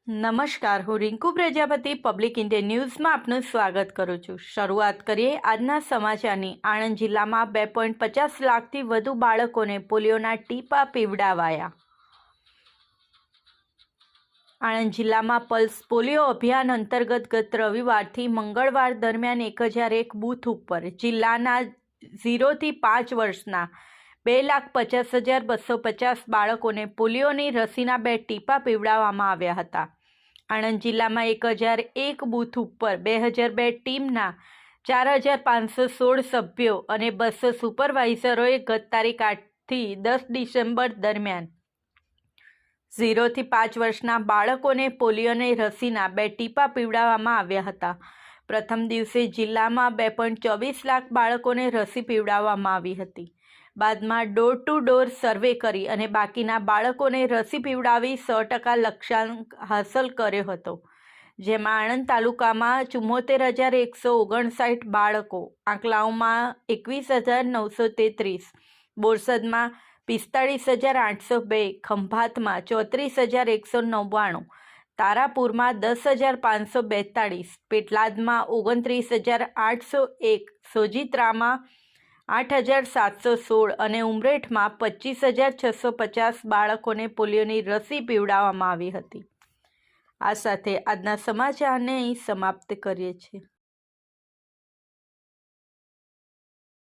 નમસ્કાર, હું Rinku Prajapati public India ન્યૂઝમાં આપનું સ્વાગત કરું છું। શરૂઆત કરીએ આજના સમાચારની। આણંદ જિલ્લામાં 2.50 લાખથી વધુ બાળકોને પોલિયોના ટીપા પીવડાવાયા। આણંદ જિલ્લામાં પલ્સ પોલિયો અભિયાન અંતર્ગત ગત રવિવારથી મંગળવાર દરમિયાન 1001 બૂથ ઉપર જિલ્લાના 0 થી 5 વર્ષના 2,50,250 બાળકોને પોલિયોની રસીના 2 ટીપા પીવડાવવામાં આવ્યા હતા। આણંદ જિલ્લામાં 1001 બૂથ ઉપર 2002 ટીમના 4,516 સભ્યો અને 200 સુપરવાઇઝરોએ ગત તારીખ 8થી 10 ડિસેમ્બર દરમિયાન 0 થી 5 વર્ષના બાળકોને પોલિયોની રસીના 2 ટીપા પીવડાવવામાં આવ્યા હતા। પ્રથમ દિવસે જિલ્લામાં 2.24 લાખ બાળકોને રસી પીવડાવવામાં આવી હતી। બાદમાં ડોર ટુ ડોર સર્વે કરી અને બાકીના બાળકોને રસી પીવડાવી 100% લક્ષ્યાંક હાંસલ કર્યો હતો, જેમાં આણંદ તાલુકામાં 74,159 બાળકો, આંકલાવમાં 21,933, બોરસદમાં 45,802, ખંભાતમાં 34,199, તારાપુરમાં 10,542, પેટલાદમાં 29,801, સોજિત્રામાં 8,716 અને ઉમરેઠમાં 25,650 બાળકોને પોલિયોની રસી પીવડાવવામાં આવી હતી। આ સાથે આજના સમાચારને અહીં સમાપ્ત કરીએ છીએ।